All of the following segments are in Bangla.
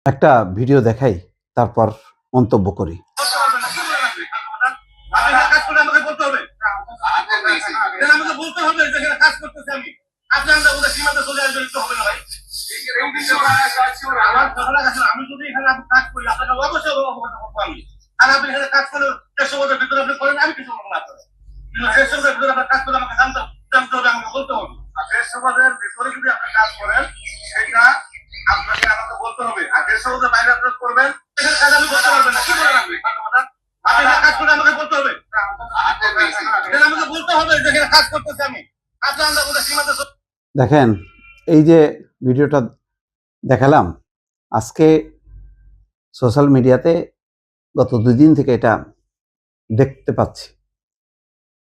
একটা ভিডিও দেখাই, তারপর মন্তব্য করি। আমি যদি এখানে কাজ করি আপনাকে অবশ্যই অবগত করবো আমি। আর আপনি এখানে কাজ করলে 150 বছর ভিতরে আপনি করেন, আমি কিছু বলবো না আপনার। কিন্তু 150 বছরের ভিতরে আপনার কাজ করলে আমাকে জানতে হবে, আমাকে বলতে হবে। আর 150 বছরের ভিতরে যদি আপনি কাজ করেন সেটা আপনাকে আমাকে বলতে হবে। আর 150 বছরের বাইরে আপনি করবেন এখানে কাজ আপনি করতে পারবেন না। কি বলেন আপনি? আপনি এখানে কাজ করলে আমাকে বলতে হবে। আমাকে বলতে হবে যে এখানে কাজ করতেছি আমি। আপনার আমরা কোথায় সীমান্ত। দেখেন, এই যে ভিডিওটা দেখালাম আজকে সোশ্যাল মিডিয়াতে, গত 2 দিন থেকে এটা দেখতে পাচ্ছি।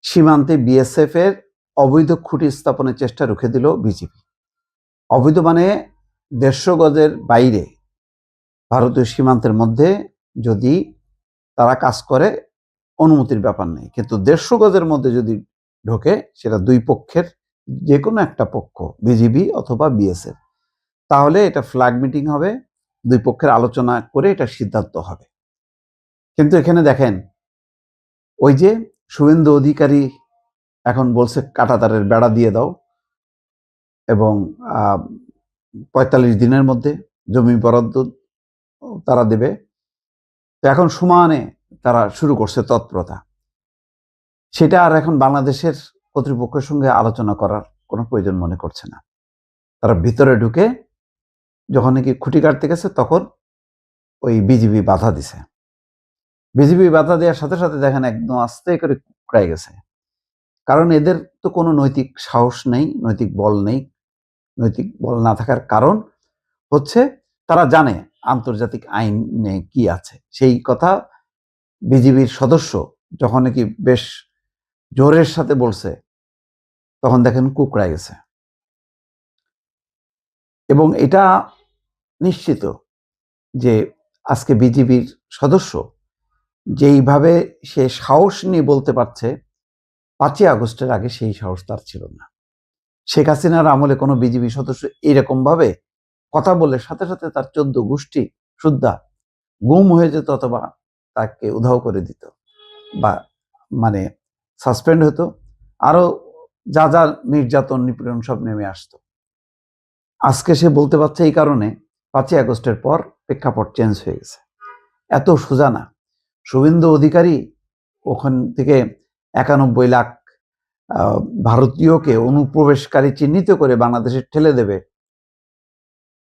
সীমান্তে বিএসএফ এর অবৈধ খুঁটি স্থাপনের চেষ্টা রুখে দিল বিজেপি। অবৈধ মানে 150 গজের বাইরে ভারতীয় সীমান্তের মধ্যে যদি তারা কাজ করে অনুমতির ব্যাপার নেই, কিন্তু 150 গজের মধ্যে যদি ঢোকে সেটা দুই পক্ষের যে কোনো একটা পক্ষ, বিজিবি অথবা বিএসএফ, তাহলে এটা ফ্ল্যাগ মিটিং হবে, দুই পক্ষের আলোচনা করে এটা সিদ্ধান্ত হবে। কিন্তু এখানে দেখেন, ওই যে শুভেন্দু অধিকারী এখন বলছে কাঁটাতারের বেড়া দিয়ে দাও এবং 45 দিনের মধ্যে জমি বরাদ্দ তারা দেবে। তো এখন সমানে তারা শুরু করছে তৎপরতা। সেটা আর এখন বাংলাদেশের কর্তৃপক্ষের সঙ্গে আলোচনা করার কোনো প্রয়োজন মনে করছে না। তারা ভিতরে ঢুকে যখন নাকি খুঁটি কাটতে গেছে তখন ওই বিজিবি বাধা দিছে। বিজিবি বাধা দেওয়ার সাথে সাথে দেখেন একদম আস্তে করে কুকড়ায় গেছে। কারণ এদের তো কোনো নৈতিক সাহস নেই, নৈতিক বল নেই। নৈতিক বল না থাকার কারণ হচ্ছে তারা জানে আন্তর্জাতিক আইনে কি আছে। সেই কথা বিজিবির সদস্য যখন নাকি বেশ জোরের সাথে বলছে তখন দেখেন কুকড়ায় গেছে। এবং এটা নিশ্চিত যে আজকে বিজিবির সদস্য যেইভাবে সে সাহস নিয়ে বলতে পারছে, 5ই আগস্টের আগে সেই সাহস তার ছিল না। শেখ হাসিনার আমলে কোনো বিজিবি সদস্য এরকম ভাবে কথা বলে সাথে সাথে তার 14 গোষ্ঠী সুদ্ধা গুম হয়ে যেত অথবা তাকে উধাও করে দিত বা মানে সাসপেন্ড হতো, আরো যা যা নির্যাতন নিপীড়ন সব নেমে আসতো। আজকে সে বলতে পারছে এই কারণে 5ই আগস্টের পর প্রেক্ষাপট চেঞ্জ হয়ে গেছে। এত সোজা না। শুভেন্দু অধিকারী ওখান থেকে 91 লাখ ভারতীয়কে অনুপ্রবেশকারী চিহ্নিত করে বাংলাদেশে ঠেলে দেবে,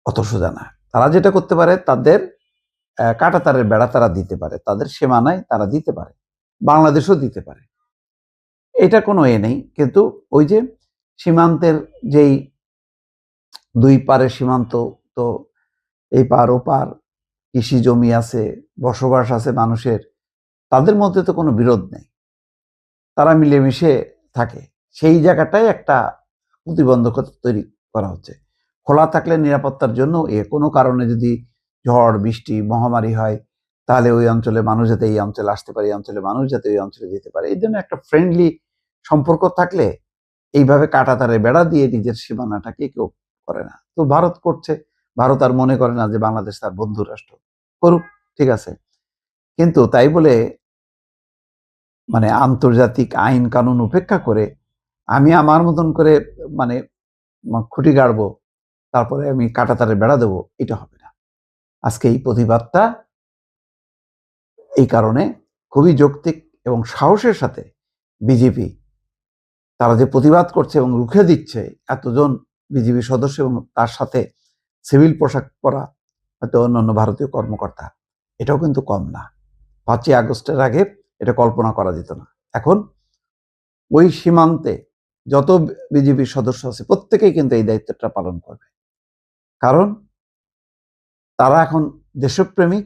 অত সোজা না। তারা যেটা করতে পারে, তাদের কাঁটাতারের বেড়া তারা দিতে পারে, তাদের সীমানায় তারা দিতে পারে, বাংলাদেশও দিতে পারে, এটা কোনো নেই। কিন্তু ওই যে সীমান্তের যেই দুই পারে সীমান্ত, তো এই পার ও পার কৃষি জমি আছে, বসবাস আছে মানুষের, তাদের মধ্যে তো কোনো বিরোধ নেই, তারা মিলেমিশে থাকে। সেই জায়গাটায় একটা প্রতিবন্ধকতা তৈরি করা হচ্ছে। খোলা থাকলে নিরাপত্তার জন্য কোনো কারণে যদি ঝড় বৃষ্টি মহামারী হয় তাহলে ওই অঞ্চলে মানুষ যাতে এই অঞ্চলে আসতে পারে, এই অঞ্চলে মানুষ যাতে ওই অঞ্চলে যেতে পারে, এই জন্য একটা ফ্রেন্ডলি সম্পর্ক থাকলে এইভাবে কাঁটাতারে বেড়া দিয়ে নিজের সীমানাটাকে কেউ করে না। তো ভারত করছে, ভারত আর মনে করে না যে বাংলাদেশ তার বন্ধু রাষ্ট্র, করুক, ঠিক আছে। কিন্তু তাই বলে আন্তর্জাতিক আইন কানুন উপেক্ষা করে আমি আমার মতন করে মানে খুঁটি গাড়বো, তারপরে আমি কাঁটাতারে বেড়া দেবো, এটা হবে না। আজকে এই প্রতিবাদটা এই কারণে খুবই যৌক্তিক এবং সাহসের সাথে বিজেপি তারা যে প্রতিবাদ করছে এবং রুখে দিচ্ছে এতজন বিজেপি সদস্য এবং তার সাথে সিভিল পোশাক পরা হয়তো অন্যান্য ভারতীয় কর্মকর্তা, এটাও কিন্তু কম না। 5ই আগস্টের আগে এটা কল্পনা করা যেত না। এখন ওই সীমান্তে যত বিজেপি সদস্য আছে প্রত্যেকেই কিন্তু এই দায়িত্বটা পালন করবে, কারণ তারা এখন দেশপ্রেমিক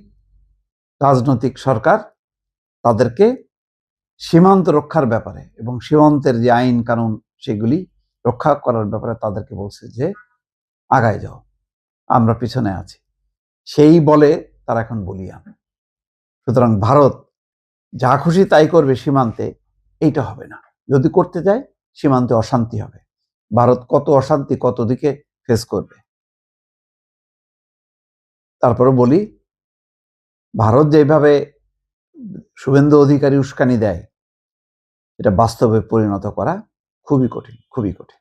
রাজনৈতিক সরকার। তাদেরকে সীমান্ত রক্ষার ব্যাপারে এবং সীমান্তের যে আইন কানুন সেগুলি রক্ষা করার ব্যাপারে তাদেরকে বলছে যে আগায় যাও, আমরা পিছনে আছি। সেই বলে তারা এখন বলিয়ান। সুতরাং ভারত যা খুশি তাই করবে সীমান্তে, এইটা হবে না। যদি করতে যায় সীমান্তে অশান্তি হবে। ভারত কত অশান্তি কত দিকে ফেস করবে। তারপরে বলি, ভারত যেভাবে শুভেন্দু অধিকারী উস্কানি দেয়, এটা বাস্তবে পরিণত করা খুবই কঠিন, খুবই কঠিন।